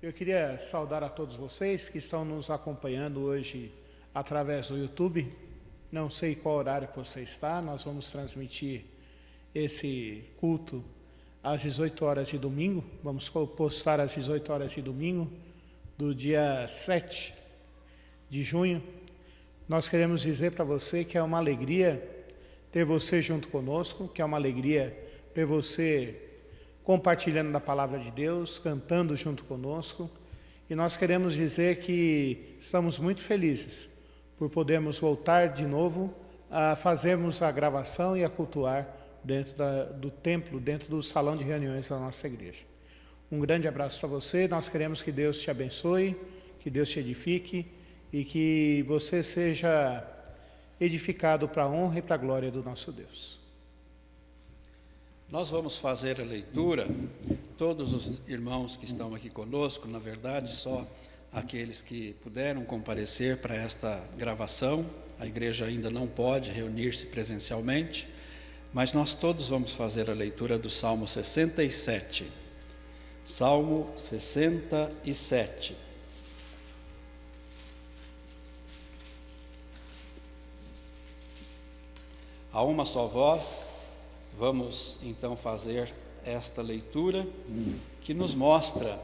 Eu queria saudar a todos vocês que estão nos acompanhando hoje através do YouTube. Não sei qual horário que você está, nós vamos transmitir esse culto às 18 horas de domingo. Vamos postar às 18 horas de domingo do dia 7 de junho. Nós queremos dizer para você que é uma alegria ter você junto conosco, que é uma alegria ter você compartilhando da palavra de Deus, cantando junto conosco. E nós queremos dizer que estamos muito felizes por podermos voltar de novo a fazermos a gravação e a cultuar dentro do templo, dentro do salão de reuniões da nossa igreja. Um grande abraço para você, nós queremos que Deus te abençoe, que Deus te edifique e que você seja edificado para a honra e para a glória do nosso Deus. Nós vamos fazer a leitura, todos os irmãos que estão aqui conosco, na verdade, só aqueles que puderam comparecer para esta gravação. A igreja ainda não pode reunir-se presencialmente, mas nós todos vamos fazer a leitura do Salmo 67. Salmo 67. A uma só voz, vamos então fazer esta leitura que nos mostra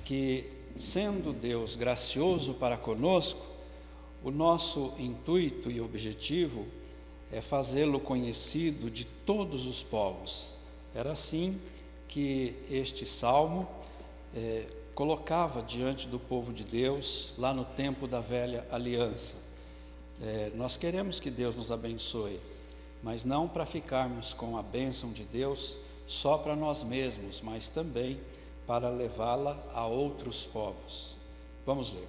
que, sendo Deus gracioso para conosco, o nosso intuito e objetivo é fazê-lo conhecido de todos os povos. Era assim que este salmo colocava diante do povo de Deus, lá no tempo da velha aliança. Nós queremos que Deus nos abençoe, mas não para ficarmos com a bênção de Deus só para nós mesmos, mas também para levá-la a outros povos. Vamos ler.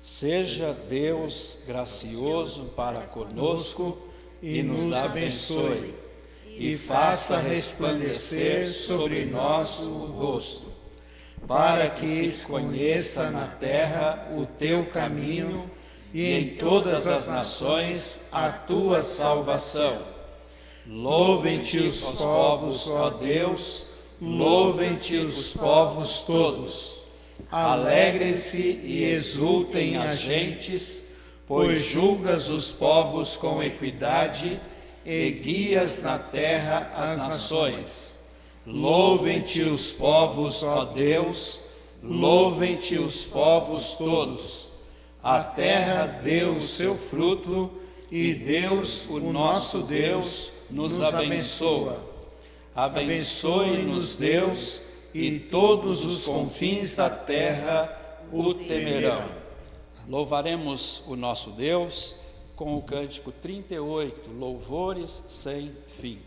Seja Deus gracioso para conosco e nos abençoe, e faça resplandecer sobre nós o rosto, para que se conheça na terra o teu caminho e em todas as nações a tua salvação. Louvem-te os povos, ó Deus, louvem-te os povos todos. Alegrem-se e exultem as gentes, pois julgas os povos com equidade e guias na terra as nações. Louvem-te os povos, ó Deus, louvem-te os povos todos. A terra deu o seu fruto e Deus, o nosso Deus, nos abençoa. Abençoe-nos, Deus, e todos os confins da terra o temerão. Louvaremos o nosso Deus com o cântico 38, Louvores sem fim.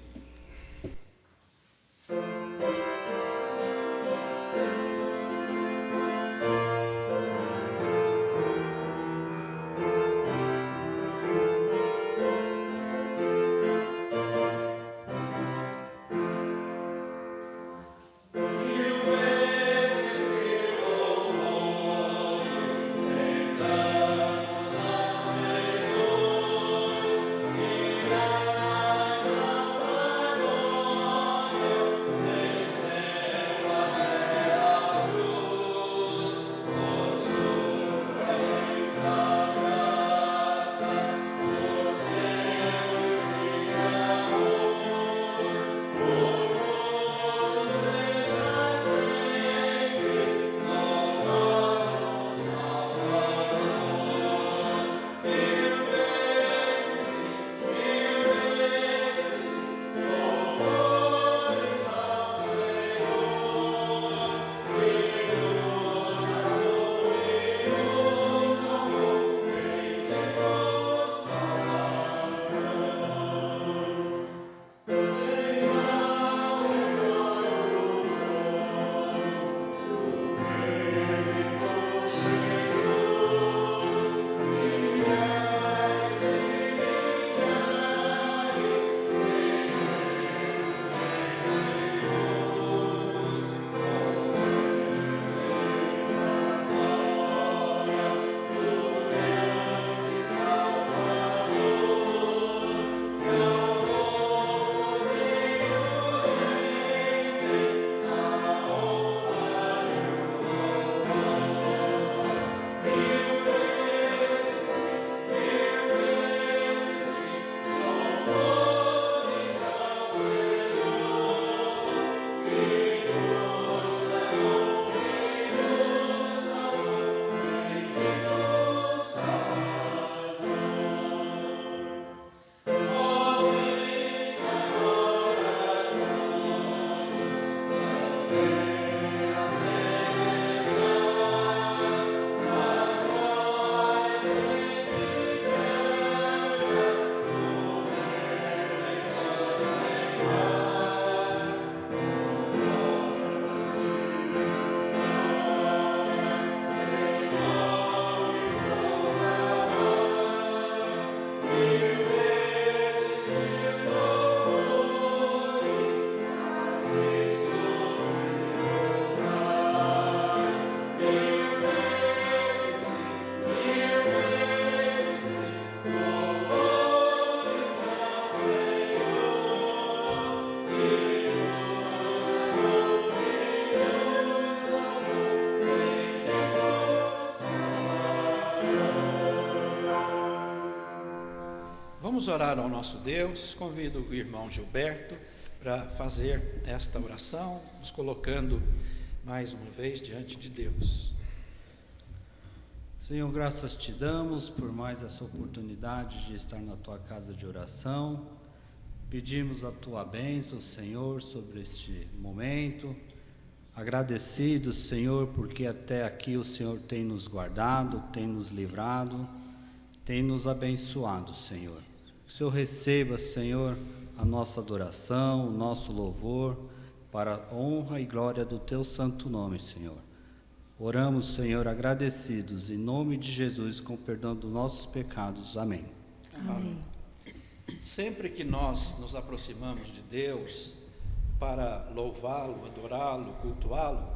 Vamos orar ao nosso Deus. Convido o irmão Gilberto para fazer esta oração, nos colocando mais uma vez diante de Deus. Senhor, graças te damos por mais essa oportunidade de estar na tua casa de oração. Pedimos a tua bênção, Senhor, sobre este momento. Agradecidos, Senhor, porque até aqui o Senhor tem nos guardado, tem nos livrado, tem nos abençoado, Senhor. Que o Senhor receba, Senhor, a nossa adoração, o nosso louvor, para a honra e glória do teu santo nome, Senhor. Oramos, Senhor, agradecidos, em nome de Jesus, com perdão dos nossos pecados. Amém. Amém. Sempre que nós nos aproximamos de Deus para louvá-lo, adorá-lo, cultuá-lo,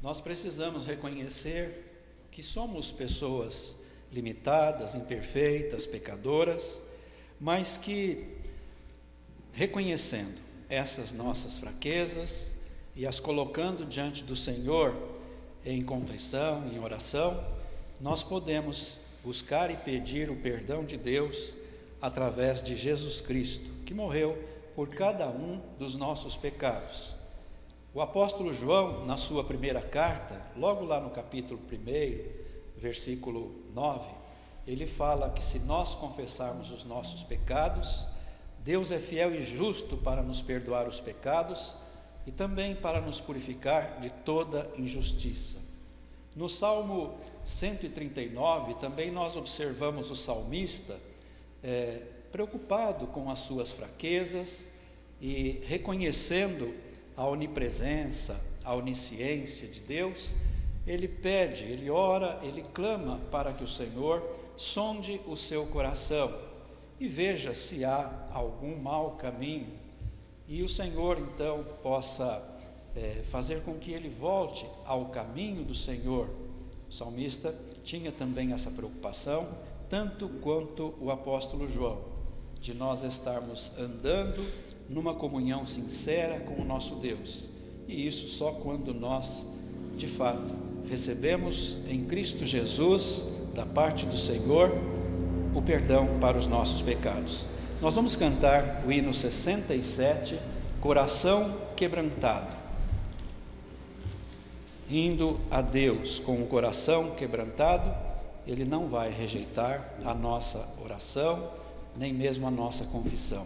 nós precisamos reconhecer que somos pessoas limitadas, imperfeitas, pecadoras, mas que, reconhecendo essas nossas fraquezas e as colocando diante do Senhor em contrição, em oração, nós podemos buscar e pedir o perdão de Deus através de Jesus Cristo, que morreu por cada um dos nossos pecados. O apóstolo João, na sua primeira carta, logo lá no capítulo 1, versículo 9, ele fala que se nós confessarmos os nossos pecados, Deus é fiel e justo para nos perdoar os pecados e também para nos purificar de toda injustiça. No Salmo 139, também nós observamos o salmista preocupado com as suas fraquezas e reconhecendo a onipresença, a onisciência de Deus, ele pede, ele ora, ele clama para que o Senhor sonde o seu coração e veja se há algum mau caminho, e o Senhor então possa fazer com que ele volte ao caminho do Senhor. O salmista tinha também essa preocupação, tanto quanto o apóstolo João, de nós estarmos andando numa comunhão sincera com o nosso Deus, e isso só quando nós, de fato, recebemos em Cristo Jesus, da parte do Senhor, o perdão para os nossos pecados. Nós vamos cantar o hino 67, Coração Quebrantado. Indo a Deus com o coração quebrantado, Ele não vai rejeitar a nossa oração, nem mesmo a nossa confissão.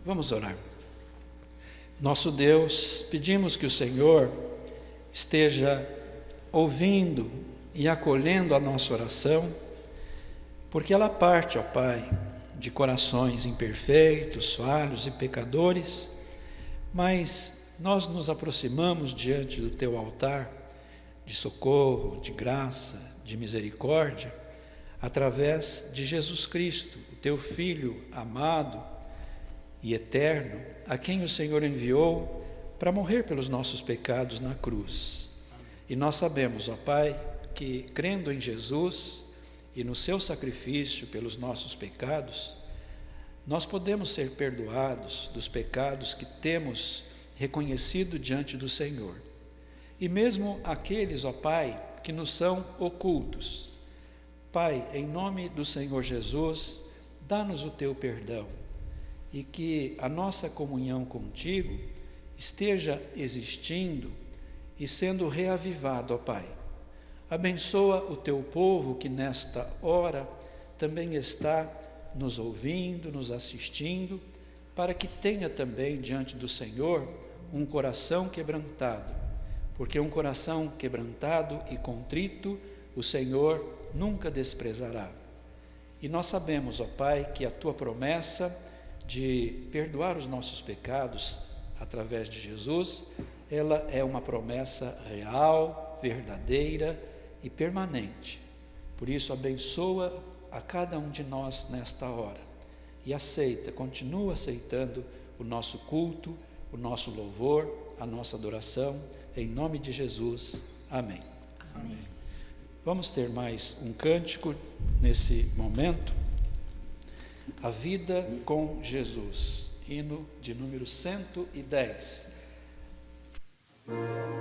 Vamos orar. Nosso Deus, pedimos que o Senhor esteja ouvindo e acolhendo a nossa oração, porque ela parte, ó Pai, de corações imperfeitos, falhos e pecadores, mas nós nos aproximamos diante do Teu altar de socorro, de graça, de misericórdia, através de Jesus Cristo, o Teu Filho amado e eterno, a quem o Senhor enviou para morrer pelos nossos pecados na cruz. E nós sabemos, ó Pai, que crendo em Jesus e no seu sacrifício pelos nossos pecados, nós podemos ser perdoados dos pecados que temos reconhecido diante do Senhor. E mesmo aqueles, ó Pai, que nos são ocultos. Pai, em nome do Senhor Jesus, dá-nos o teu perdão e que a nossa comunhão contigo esteja existindo e sendo reavivado, ó Pai. Abençoa o teu povo que nesta hora também está nos ouvindo, nos assistindo, para que tenha também diante do Senhor um coração quebrantado, porque um coração quebrantado e contrito o Senhor nunca desprezará. E nós sabemos, ó Pai, que a tua promessa de perdoar os nossos pecados através de Jesus, ela é uma promessa real, verdadeira e permanente. Por isso, abençoa a cada um de nós nesta hora e continua aceitando o nosso culto, o nosso louvor, a nossa adoração, em nome de Jesus. Amém. Amém. Vamos ter mais um cântico nesse momento. A vida com Jesus, hino de número 110. Amém.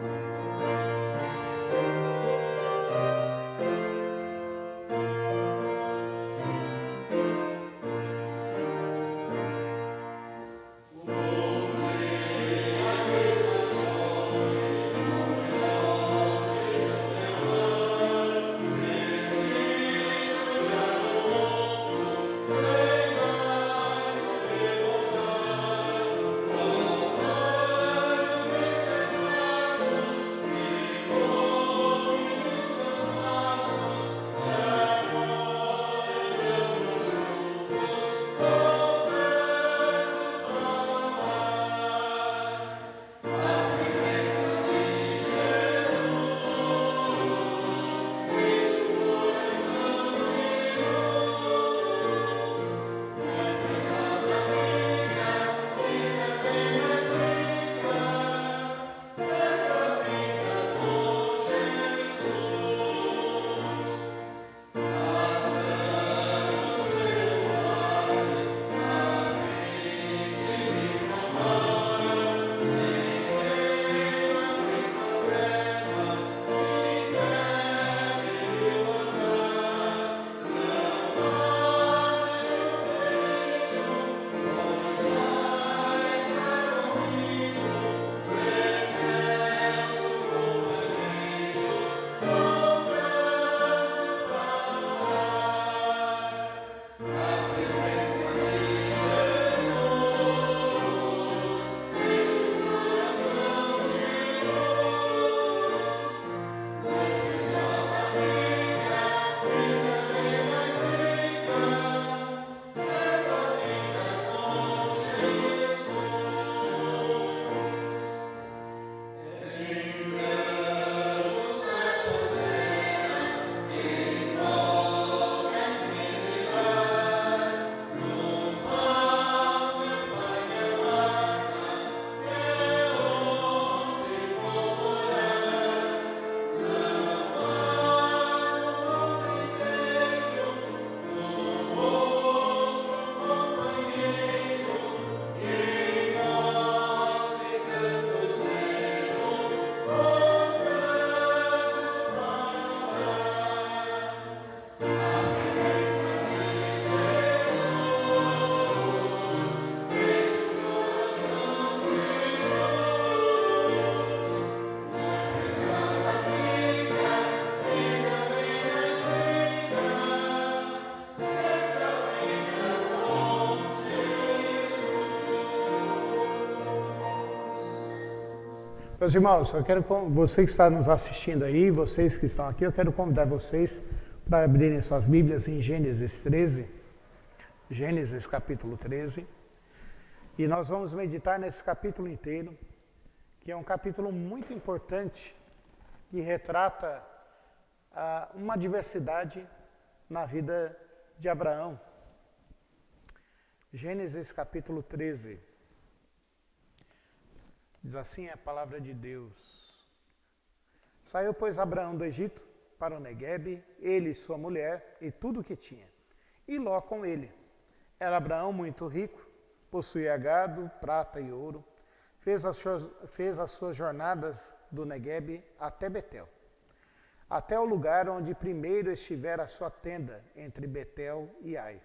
Meus irmãos, você que está nos assistindo aí, vocês que estão aqui, eu quero convidar vocês para abrirem suas Bíblias em Gênesis 13, Gênesis capítulo 13, e nós vamos meditar nesse capítulo inteiro, que é um capítulo muito importante, que retrata uma diversidade na vida de Abraão. Gênesis capítulo 13. Diz assim a palavra de Deus. Saiu, pois, Abraão do Egito para o Neguebe, ele e sua mulher e tudo o que tinha, e Ló com ele. Era Abraão muito rico, possuía gado, prata e ouro. Fez as suas jornadas do Neguebe até Betel, até o lugar onde primeiro estivera a sua tenda, entre Betel e Ai,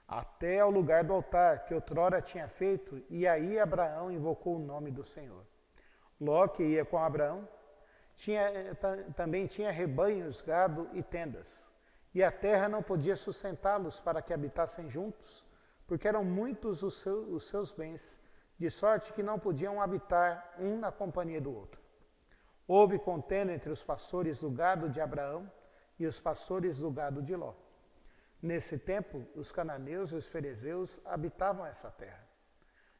até ao lugar do altar que outrora tinha feito, e aí Abraão invocou o nome do Senhor. Ló, que ia com Abraão, também tinha rebanhos, gado e tendas, e a terra não podia sustentá-los para que habitassem juntos, porque eram muitos os seus bens, de sorte que não podiam habitar um na companhia do outro. Houve contenda entre os pastores do gado de Abraão e os pastores do gado de Ló. Nesse tempo, os cananeus e os ferezeus habitavam essa terra.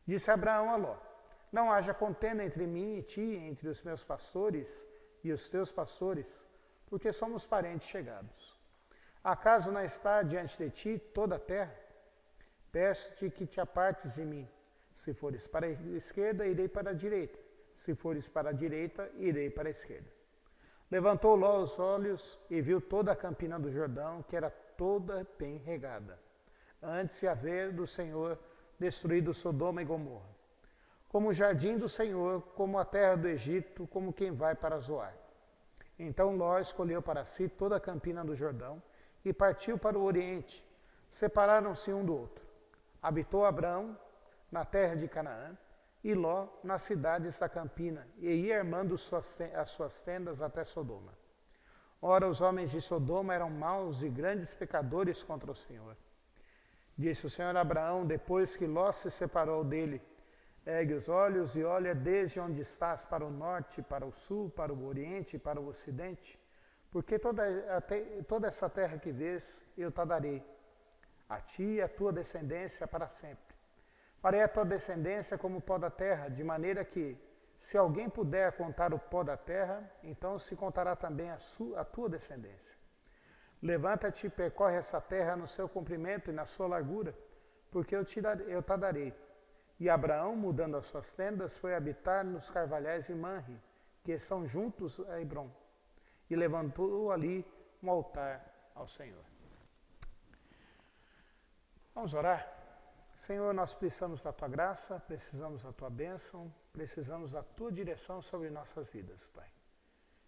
Disse Abraão a Ló: não haja contenda entre mim e ti, entre os meus pastores e os teus pastores, porque somos parentes chegados. Acaso não está diante de ti toda a terra? Peço-te que te apartes de mim. Se fores para a esquerda, irei para a direita. Se fores para a direita, irei para a esquerda. Levantou Ló os olhos e viu toda a campina do Jordão, que era toda bem regada, antes de haver do Senhor destruído Sodoma e Gomorra, como o jardim do Senhor, como a terra do Egito, como quem vai para Zoar. Então Ló escolheu para si toda a campina do Jordão e partiu para o oriente. Separaram-se um do outro. Habitou Abraão na terra de Canaã e Ló nas cidades da campina, e ia armando as suas tendas até Sodoma. Ora, os homens de Sodoma eram maus e grandes pecadores contra o Senhor. Disse o Senhor a Abraão, depois que Ló se separou dele: ergue os olhos e olha desde onde estás para o norte, para o sul, para o oriente e para o ocidente, porque toda essa terra que vês eu te darei, a ti e a tua descendência para sempre. Farei a tua descendência como o pó da terra, de maneira que, se alguém puder contar o pó da terra, então se contará também a tua descendência. Levanta-te e percorre essa terra no seu comprimento e na sua largura, porque eu te darei. E Abraão, mudando as suas tendas, foi habitar nos carvalhais de Manre, que são juntos a Hebrom, e levantou ali um altar ao Senhor. Vamos orar? Senhor, nós precisamos da Tua graça, precisamos da Tua bênção, precisamos da Tua direção sobre nossas vidas, Pai.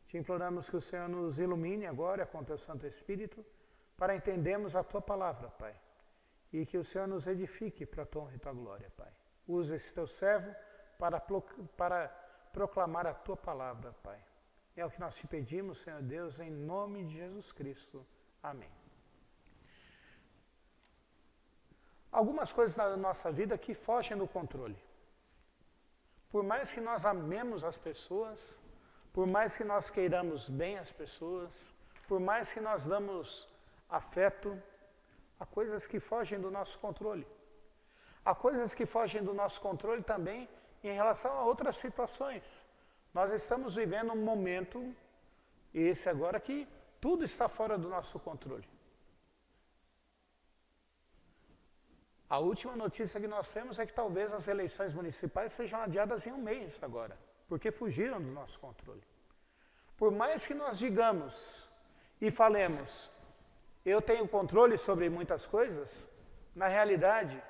Te imploramos que o Senhor nos ilumine agora com o Teu Santo Espírito para entendermos a Tua palavra, Pai. E que o Senhor nos edifique para a Tua honra e Tua glória, Pai. Usa esse Teu servo para proclamar a Tua palavra, Pai. É o que nós te pedimos, Senhor Deus, em nome de Jesus Cristo. Amém. Algumas coisas na nossa vida que fogem do controle. Por mais que nós amemos as pessoas, por mais que nós queiramos bem as pessoas, por mais que nós damos afeto, há coisas que fogem do nosso controle. Há coisas que fogem do nosso controle também em relação a outras situações. Nós estamos vivendo um momento, esse agora, que tudo está fora do nosso controle. A última notícia que nós temos é que talvez as eleições municipais sejam adiadas em um mês agora, porque fugiram do nosso controle. Por mais que nós digamos e falemos, eu tenho controle sobre muitas coisas, na realidade,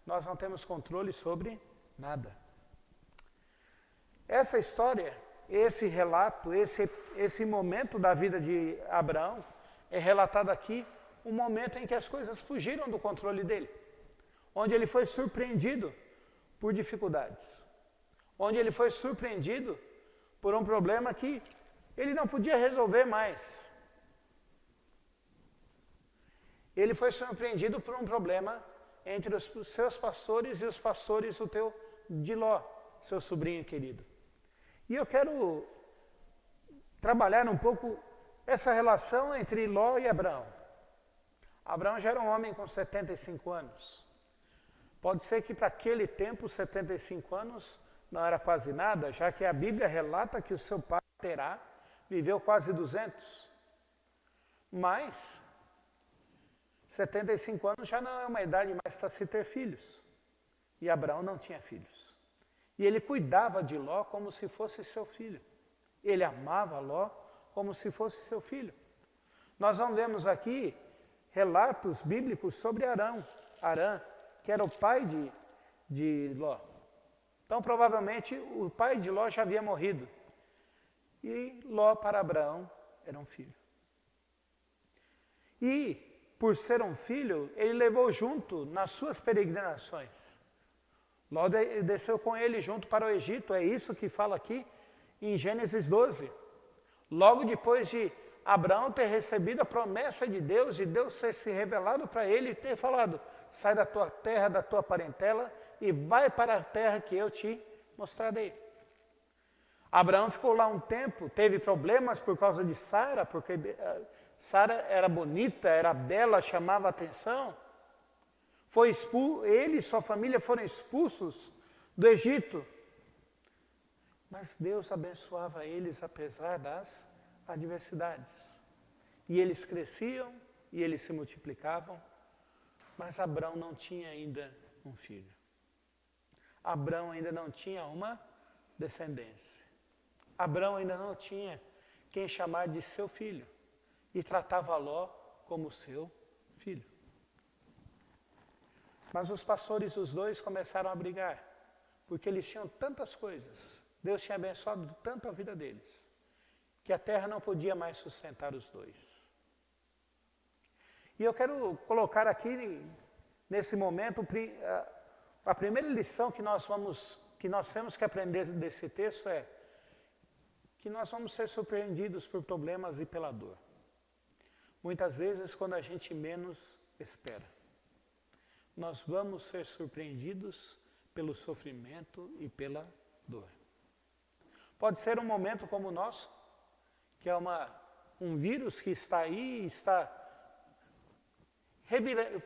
nós não temos controle sobre nada. Essa história, esse relato, esse momento da vida de Abraão, é relatado aqui, um momento em que as coisas fugiram do controle dele. Onde ele foi surpreendido por dificuldades, onde ele foi surpreendido por um problema que ele não podia resolver mais. Ele foi surpreendido por um problema entre os seus pastores e os pastores de Ló, seu sobrinho querido. E eu quero trabalhar um pouco essa relação entre Ló e Abraão. Abraão já era um homem com 75 anos. Pode ser que para aquele tempo, 75 anos, não era quase nada, já que a Bíblia relata que o seu pai Terá viveu quase 200. Mas 75 anos já não é uma idade mais para se ter filhos. E Abraão não tinha filhos. E ele cuidava de Ló como se fosse seu filho. Ele amava Ló como se fosse seu filho. Nós não vemos aqui relatos bíblicos sobre Arã, que era o pai de Ló. Então, provavelmente, o pai de Ló já havia morrido. E Ló para Abraão era um filho. E, por ser um filho, ele levou junto nas suas peregrinações. Ló desceu com ele junto para o Egito, é isso que fala aqui em Gênesis 12. Logo depois de Abraão ter recebido a promessa de Deus ter se revelado para ele e ter falado, sai da tua terra, da tua parentela e vai para a terra que eu te mostrarei. Abraão ficou lá um tempo, teve problemas por causa de Sara, porque Sara era bonita, era bela, chamava atenção. Ele e sua família foram expulsos do Egito. Mas Deus abençoava eles apesar das adversidades. E eles cresciam e eles se multiplicavam, mas Abraão não tinha ainda um filho. Abraão ainda não tinha uma descendência. Abraão ainda não tinha quem chamar de seu filho e tratava Ló como seu filho. Mas os pastores, os dois, começaram a brigar, porque eles tinham tantas coisas. Deus tinha abençoado tanto a vida deles, que a terra não podia mais sustentar os dois. E eu quero colocar aqui, nesse momento, a primeira lição que nós temos que aprender desse texto é que nós vamos ser surpreendidos por problemas e pela dor. Muitas vezes, quando a gente menos espera. Nós vamos ser surpreendidos pelo sofrimento e pela dor. Pode ser um momento como o nosso, que é um vírus que está aí, está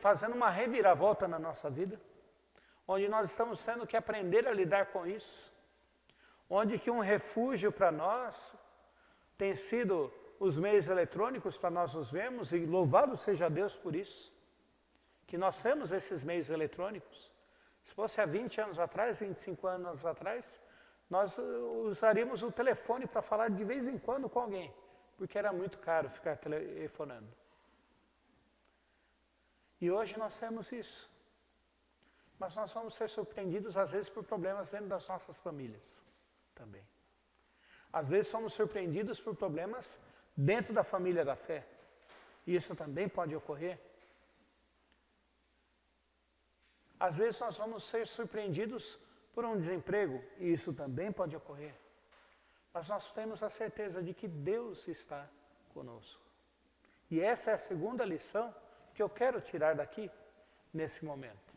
fazendo uma reviravolta na nossa vida, onde nós estamos tendo que aprender a lidar com isso, onde que um refúgio para nós tem sido os meios eletrônicos para nós nos vermos, e louvado seja Deus por isso, que nós temos esses meios eletrônicos. Se fosse há 20 anos atrás, 25 anos atrás, nós usaríamos o telefone para falar de vez em quando com alguém, porque era muito caro ficar telefonando. E hoje nós temos isso. Mas nós vamos ser surpreendidos, às vezes, por problemas dentro das nossas famílias também. Às vezes somos surpreendidos por problemas dentro da família da fé. E isso também pode ocorrer. Às vezes nós vamos ser surpreendidos por um desemprego, e isso também pode ocorrer. Mas nós temos a certeza de que Deus está conosco. E essa é a segunda lição que eu quero tirar daqui, nesse momento.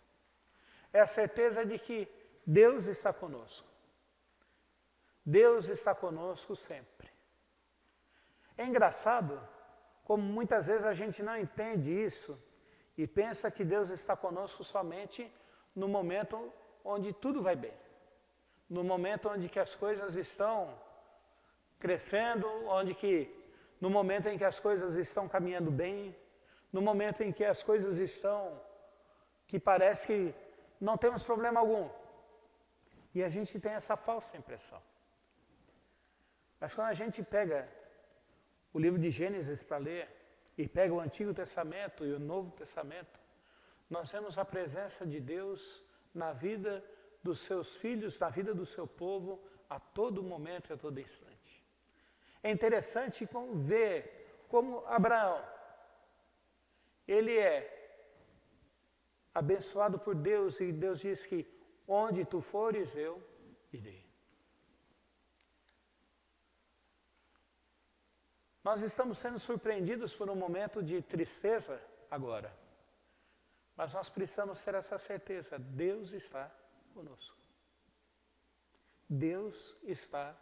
É a certeza de que Deus está conosco. Deus está conosco sempre. É engraçado como muitas vezes a gente não entende isso e pensa que Deus está conosco somente no momento onde tudo vai bem. No momento onde que as coisas estão crescendo, no momento em que as coisas estão caminhando bem, no momento em que as coisas estão, que parece que não temos problema algum. E a gente tem essa falsa impressão. Mas quando a gente pega o livro de Gênesis para ler, e pega o Antigo Testamento e o Novo Testamento, nós vemos a presença de Deus na vida dos seus filhos, na vida do seu povo, a todo momento e a todo instante. É interessante ver como Abraão, ele é abençoado por Deus, e Deus diz que onde tu fores, eu irei. Nós estamos sendo surpreendidos por um momento de tristeza agora. Mas nós precisamos ter essa certeza, Deus está conosco. Deus está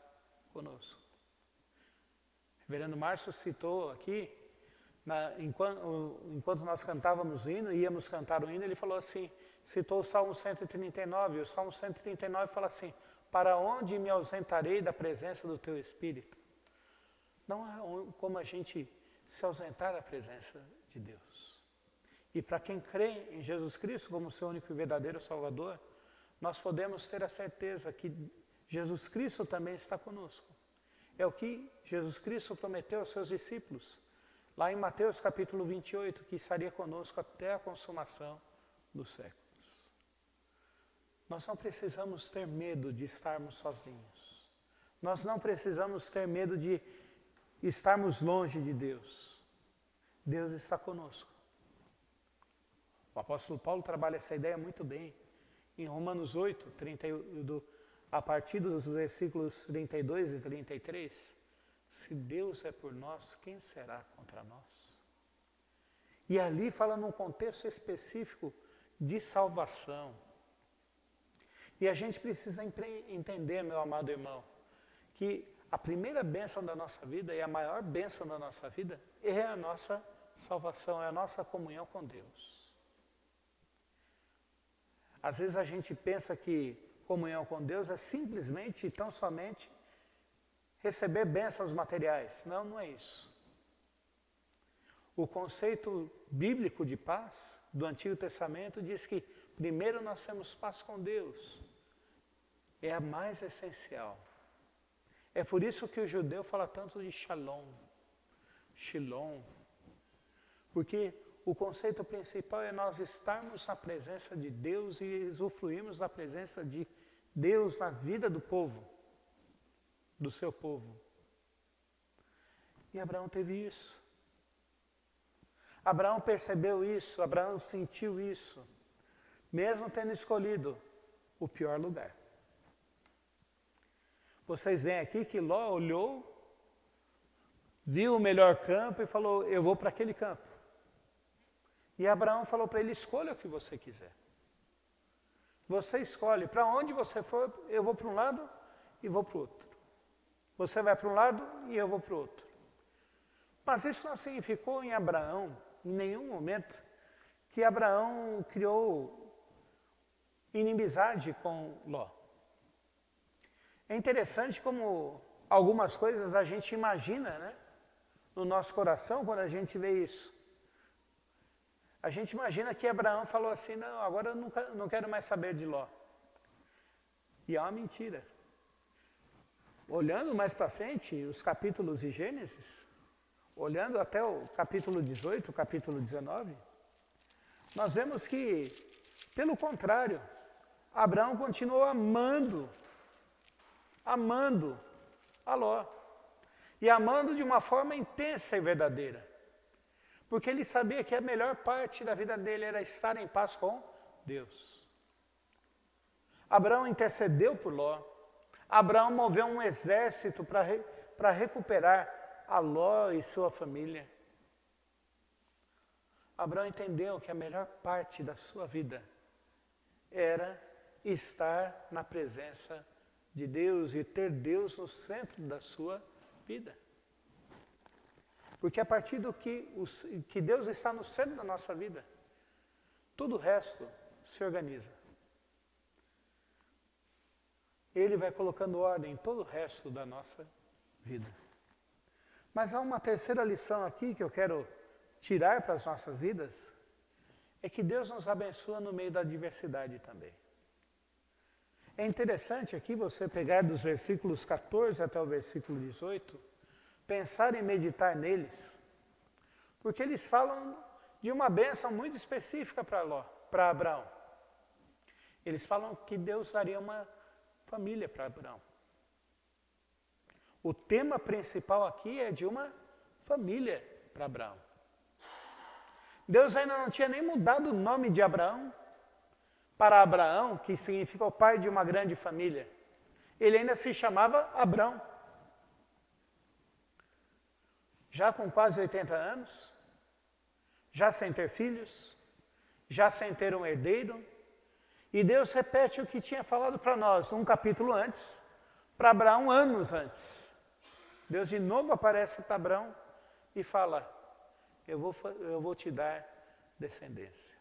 conosco. O reverendo Márcio citou aqui, enquanto nós cantávamos o hino, íamos cantar o hino, ele falou assim, citou o Salmo 139, o Salmo 139 fala assim, para onde me ausentarei da presença do teu Espírito? Não há como a gente se ausentar da presença de Deus. E para quem crê em Jesus Cristo como seu único e verdadeiro Salvador, nós podemos ter a certeza que Jesus Cristo também está conosco. É o que Jesus Cristo prometeu aos seus discípulos, lá em Mateus capítulo 28, que estaria conosco até a consumação dos séculos. Nós não precisamos ter medo de estarmos sozinhos. Nós não precisamos ter medo de estarmos longe de Deus. Deus está conosco. O apóstolo Paulo trabalha essa ideia muito bem. Em Romanos 8, a partir dos versículos 32 e 33, se Deus é por nós, quem será contra nós? E ali fala num contexto específico de salvação. E a gente precisa entender, meu amado irmão, que a primeira bênção da nossa vida e a maior bênção da nossa vida é a nossa salvação, é a nossa comunhão com Deus. Às vezes a gente pensa que comunhão com Deus é simplesmente e tão somente receber bênçãos materiais. Não, não é isso. O conceito bíblico de paz do Antigo Testamento diz que primeiro nós temos paz com Deus. É a mais essencial. É por isso que o judeu fala tanto de shalom, shalom, porque o conceito principal é nós estarmos na presença de Deus e usufruirmos da presença de Deus na vida do povo, do seu povo. E Abraão teve isso. Abraão percebeu isso, Abraão sentiu isso, mesmo tendo escolhido o pior lugar. Vocês veem aqui que Ló olhou, viu o melhor campo e falou, eu vou para aquele campo. E Abraão falou para ele, escolha o que você quiser. Você escolhe, para onde você for, eu vou para um lado e vou para o outro. Você vai para um lado e eu vou para o outro. Mas isso não significou em Abraão, em nenhum momento, que Abraão criou inimizade com Ló. É interessante como algumas coisas a gente imagina, né, no nosso coração quando a gente vê isso. A gente imagina que Abraão falou assim, não, agora eu não quero mais saber de Ló. E é uma mentira. Olhando mais para frente, os capítulos de Gênesis, olhando até o capítulo 18, o capítulo 19, nós vemos que, pelo contrário, Abraão continuou amando a Ló. E amando de uma forma intensa e verdadeira. Porque ele sabia que a melhor parte da vida dele era estar em paz com Deus. Abraão intercedeu por Ló. Abraão moveu um exército para recuperar a Ló e sua família. Abraão entendeu que a melhor parte da sua vida era estar na presença de Deus e ter Deus no centro da sua vida. Porque a partir do que Deus está no centro da nossa vida, tudo o resto se organiza. Ele vai colocando ordem em todo o resto da nossa vida. Mas há uma terceira lição aqui que eu quero tirar para as nossas vidas, é que Deus nos abençoa no meio da adversidade também. É interessante aqui você pegar dos versículos 14 até o versículo 18, pensar e meditar neles, porque eles falam de uma bênção muito específica para Abraão. Eles falam que Deus daria uma família para Abraão. O tema principal aqui é de uma família para Abraão. Deus ainda não tinha nem mudado o nome de Abraão para Abraão, que significa o pai de uma grande família. Ele ainda se chamava Abrão. Já com quase 80 anos, já sem ter filhos, já sem ter um herdeiro, e Deus repete o que tinha falado para nós um capítulo antes, para Abraão anos antes. Deus de novo aparece para Abraão e fala, eu vou te dar descendência.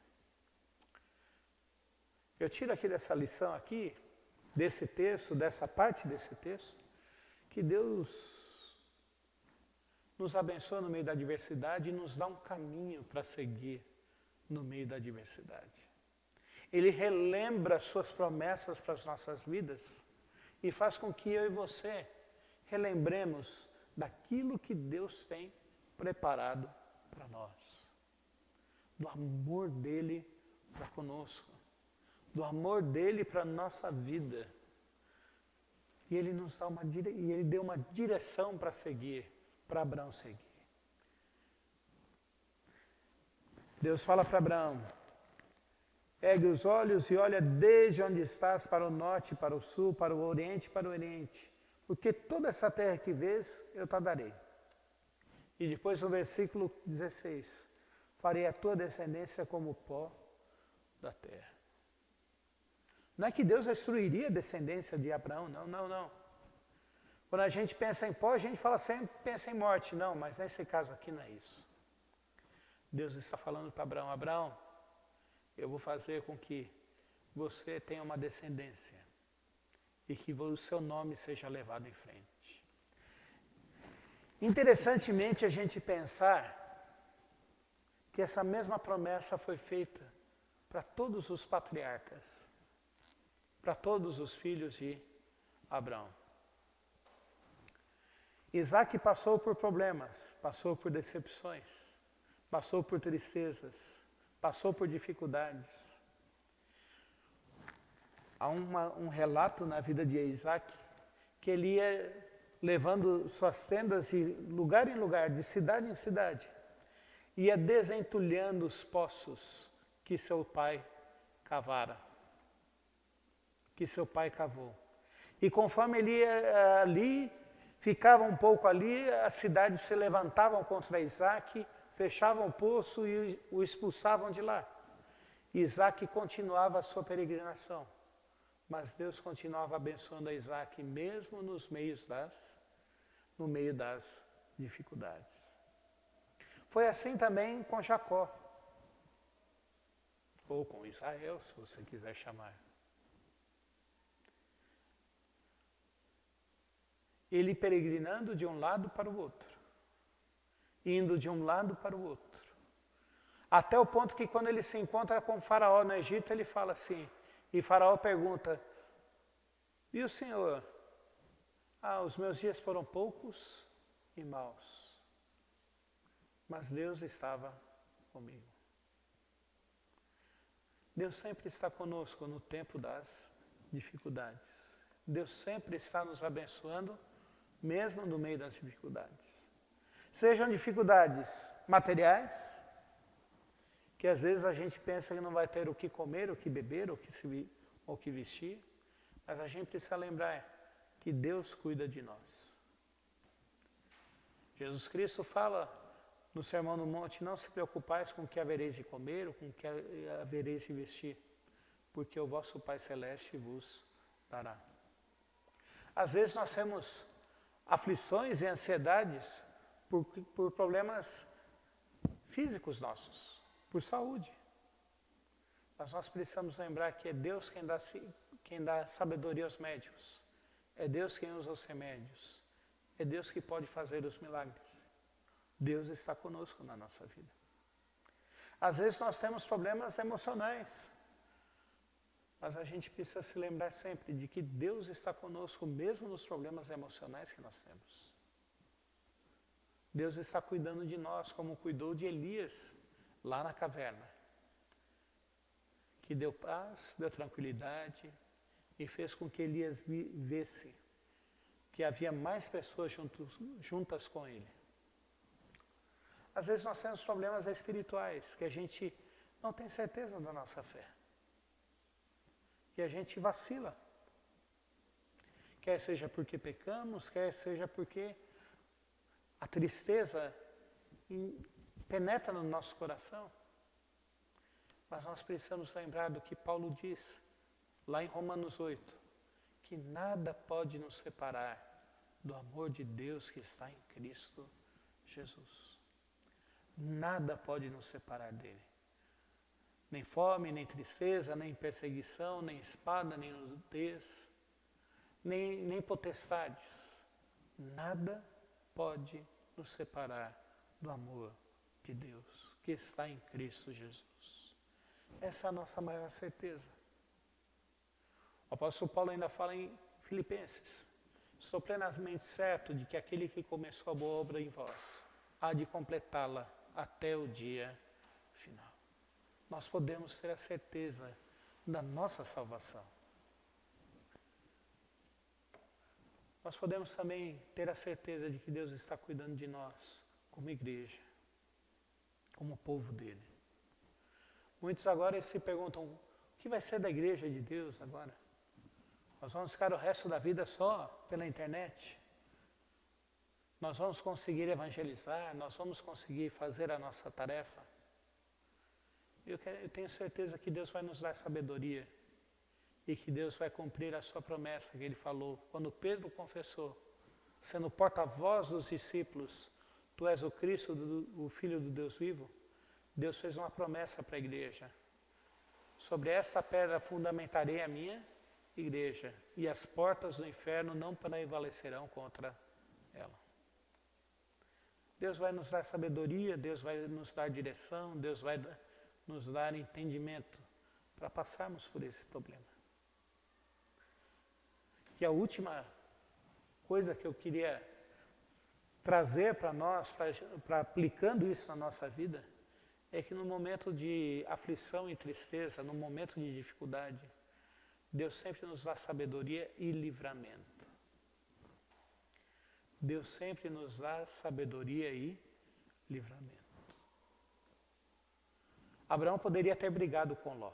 Eu tiro aqui dessa lição aqui, desse texto, dessa parte desse texto, que Deus nos abençoa no meio da adversidade e nos dá um caminho para seguir no meio da adversidade. Ele relembra suas promessas para as nossas vidas e faz com que eu e você relembremos daquilo que Deus tem preparado para nós. Do amor dele para conosco. Do amor dele para a nossa vida. E ele nos dá e ele deu uma direção para seguir, para Abraão seguir. Deus fala para Abraão, ergue os olhos e olha desde onde estás para o norte, para o sul, para o oriente, porque toda essa terra que vês, eu te darei. E depois no versículo 16, farei a tua descendência como o pó da terra. Não é que Deus destruiria a descendência de Abraão, não. Quando a gente pensa em pó, a gente fala sempre, pensa em morte. Não, mas nesse caso aqui não é isso. Deus está falando para Abraão, Abraão, eu vou fazer com que você tenha uma descendência e que o seu nome seja levado em frente. Interessantemente a gente pensar que essa mesma promessa foi feita para todos os patriarcas, para todos os filhos de Abraão. Isaac passou por problemas, passou por decepções, passou por tristezas, passou por dificuldades. Há um relato na vida de Isaac que ele ia levando suas tendas de lugar em lugar, de cidade em cidade, ia desentulhando os poços que seu pai cavara, que seu pai cavou. E conforme ele ia ali, ficava um pouco ali, as cidades se levantavam contra Isaac, fechavam o poço e o expulsavam de lá. Isaac continuava a sua peregrinação, mas Deus continuava abençoando a Isaac mesmo no meio das dificuldades. Foi assim também com Jacó, ou com Israel, se você quiser chamar. Ele peregrinando de um lado para o outro, indo de um lado para o outro, até o ponto que quando ele se encontra com Faraó no Egito, ele fala assim, e Faraó pergunta, e o Senhor? Os meus dias foram poucos e maus, mas Deus estava comigo. Deus sempre está conosco no tempo das dificuldades. Deus sempre está nos abençoando, mesmo no meio das dificuldades. Sejam dificuldades materiais, que às vezes a gente pensa que não vai ter o que comer, o que beber, o que vestir, mas a gente precisa lembrar que Deus cuida de nós. Jesus Cristo fala no Sermão do Monte, não se preocupais com o que havereis de comer ou com o que havereis de vestir, porque o vosso Pai Celeste vos dará. Às vezes nós temos aflições e ansiedades por problemas físicos nossos, por saúde. Mas nós precisamos lembrar que é Deus quem dá sabedoria aos médicos. É Deus quem usa os remédios. É Deus que pode fazer os milagres. Deus está conosco na nossa vida. Às vezes nós temos problemas emocionais. Mas a gente precisa se lembrar sempre de que Deus está conosco mesmo nos problemas emocionais que nós temos. Deus está cuidando de nós como cuidou de Elias lá na caverna. Que deu paz, deu tranquilidade e fez com que Elias visse que havia mais pessoas juntas com ele. Às vezes nós temos problemas espirituais que a gente não tem certeza da nossa fé. Que a gente vacila. Quer seja porque pecamos, quer seja porque a tristeza penetra no nosso coração. Mas nós precisamos lembrar do que Paulo diz, lá em Romanos 8, que nada pode nos separar do amor de Deus que está em Cristo Jesus. Nada pode nos separar dele. Nem fome, nem tristeza, nem perseguição, nem espada, nem nudez, nem potestades. Nada pode nos separar do amor de Deus que está em Cristo Jesus. Essa é a nossa maior certeza. O apóstolo Paulo ainda fala em Filipenses: estou plenamente certo de que aquele que começou a boa obra em vós há de completá-la até o dia final. Nós podemos ter a certeza da nossa salvação. Nós podemos também ter a certeza de que Deus está cuidando de nós como igreja, como povo dele. Muitos agora se perguntam: o que vai ser da igreja de Deus agora? Nós vamos ficar o resto da vida só pela internet? Nós vamos conseguir evangelizar? Nós vamos conseguir fazer a nossa tarefa? Eu tenho certeza que Deus vai nos dar sabedoria e que Deus vai cumprir a sua promessa que ele falou. Quando Pedro confessou, sendo porta-voz dos discípulos, tu és o Cristo, o Filho do Deus vivo, Deus fez uma promessa para a igreja: sobre esta pedra fundamentarei a minha igreja, e as portas do inferno não prevalecerão contra ela. Deus vai nos dar sabedoria, Deus vai nos dar direção, Deus vai nos dar entendimento para passarmos por esse problema. E a última coisa que eu queria trazer para nós, para aplicando isso na nossa vida, é que no momento de aflição e tristeza, no momento de dificuldade, Deus sempre nos dá sabedoria e livramento. Deus sempre nos dá sabedoria e livramento. Abraão poderia ter brigado com Ló.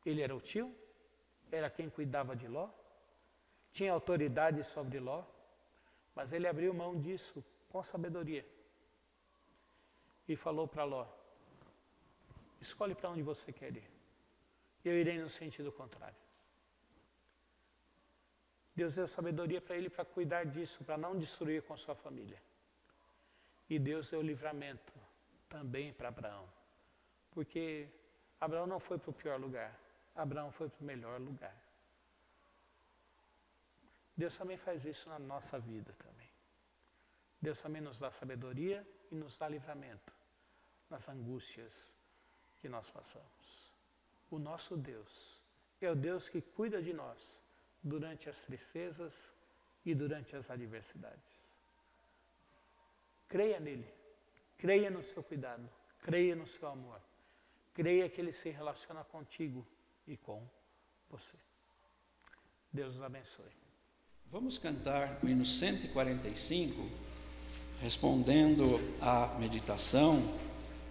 Ele era o tio, era quem cuidava de Ló, tinha autoridade sobre Ló, mas ele abriu mão disso com sabedoria. E falou para Ló: escolhe para onde você quer ir. Eu irei no sentido contrário. Deus deu sabedoria para ele para cuidar disso, para não destruir com sua família. E Deus deu livramento também para Abraão. Porque Abraão não foi para o pior lugar, Abraão foi para o melhor lugar. Deus também faz isso na nossa vida também. Deus também nos dá sabedoria e nos dá livramento nas angústias que nós passamos. O nosso Deus é o Deus que cuida de nós durante as tristezas e durante as adversidades. Creia nele, creia no seu cuidado, creia no seu amor, creia que ele se relaciona contigo e com você. Deus os abençoe. Vamos cantar o hino 145, respondendo à meditação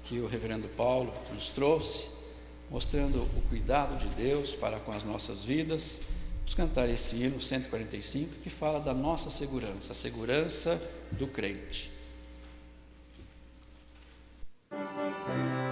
que o reverendo Paulo nos trouxe, mostrando o cuidado de Deus para com as nossas vidas. Vamos cantar esse hino 145 que fala da nossa segurança, a segurança do crente. Amor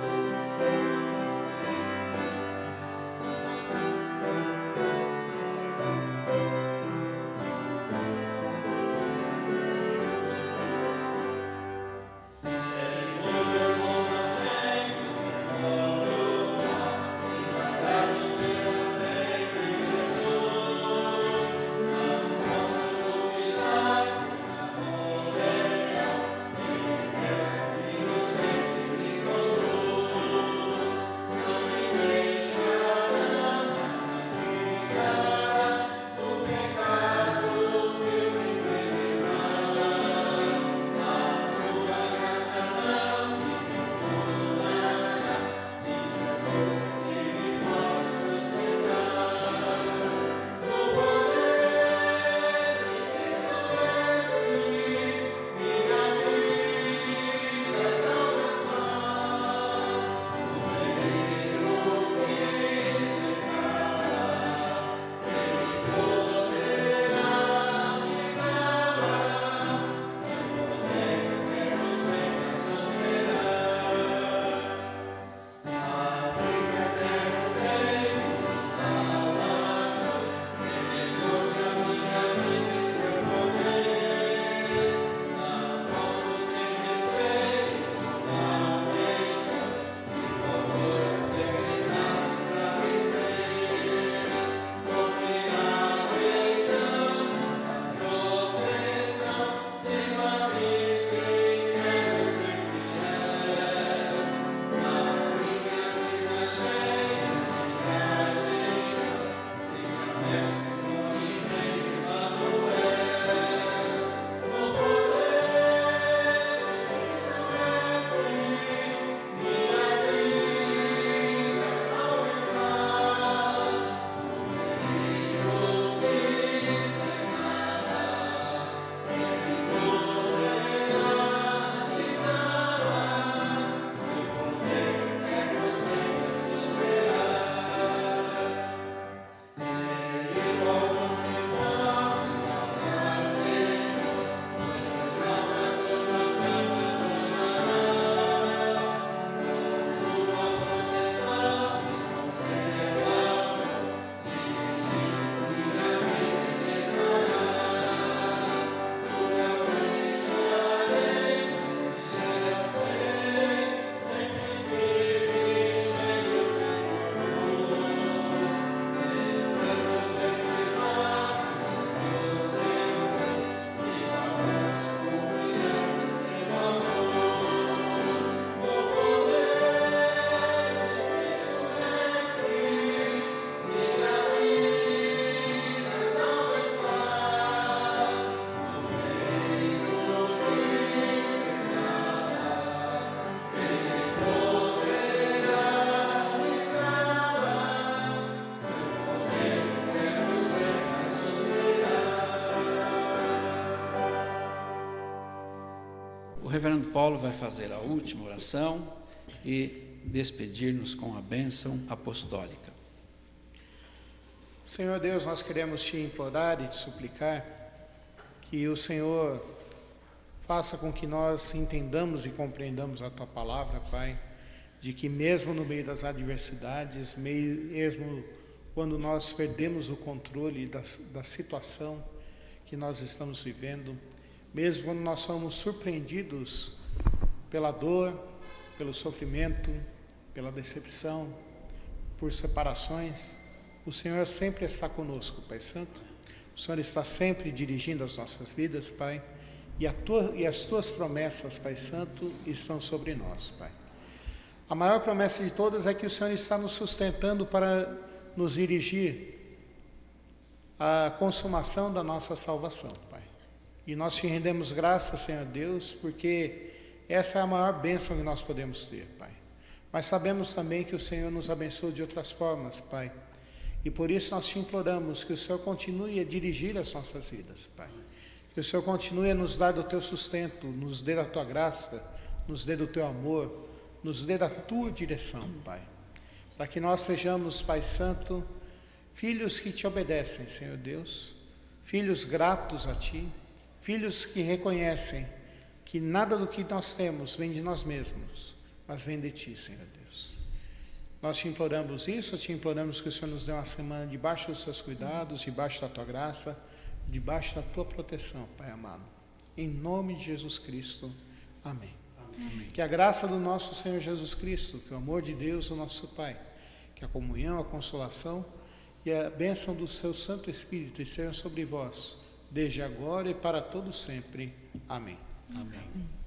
reverendo Paulo vai fazer a última oração e despedir-nos com a bênção apostólica. Senhor Deus, nós queremos te implorar e te suplicar que o Senhor faça com que nós entendamos e compreendamos a tua palavra, Pai, de que mesmo no meio das adversidades, mesmo quando nós perdemos o controle da situação que nós estamos vivendo, mesmo quando nós somos surpreendidos pela dor, pelo sofrimento, pela decepção, por separações, o Senhor sempre está conosco, Pai Santo. O Senhor está sempre dirigindo as nossas vidas, Pai, e as tuas promessas, Pai Santo, estão sobre nós, Pai. A maior promessa de todas é que o Senhor está nos sustentando para nos dirigir à consumação da nossa salvação, Pai. E nós te rendemos graças, Senhor Deus, porque essa é a maior bênção que nós podemos ter, Pai. Mas sabemos também que o Senhor nos abençoa de outras formas, Pai. E por isso nós te imploramos que o Senhor continue a dirigir as nossas vidas, Pai. Que o Senhor continue a nos dar do teu sustento, nos dê da tua graça, nos dê do teu amor, nos dê da tua direção, Pai. Para que nós sejamos, Pai Santo, filhos que te obedecem, Senhor Deus, filhos gratos a ti, filhos que reconhecem que nada do que nós temos vem de nós mesmos, mas vem de ti, Senhor Deus. Nós te imploramos isso, te imploramos que o Senhor nos dê uma semana debaixo dos seus cuidados, debaixo da tua graça, debaixo da tua proteção, Pai amado. Em nome de Jesus Cristo. Amém. Amém. Que a graça do nosso Senhor Jesus Cristo, que o amor de Deus, o nosso Pai, que a comunhão, a consolação e a bênção do seu Santo Espírito estejam sobre vós, desde agora e para todo sempre. Amém. Amém.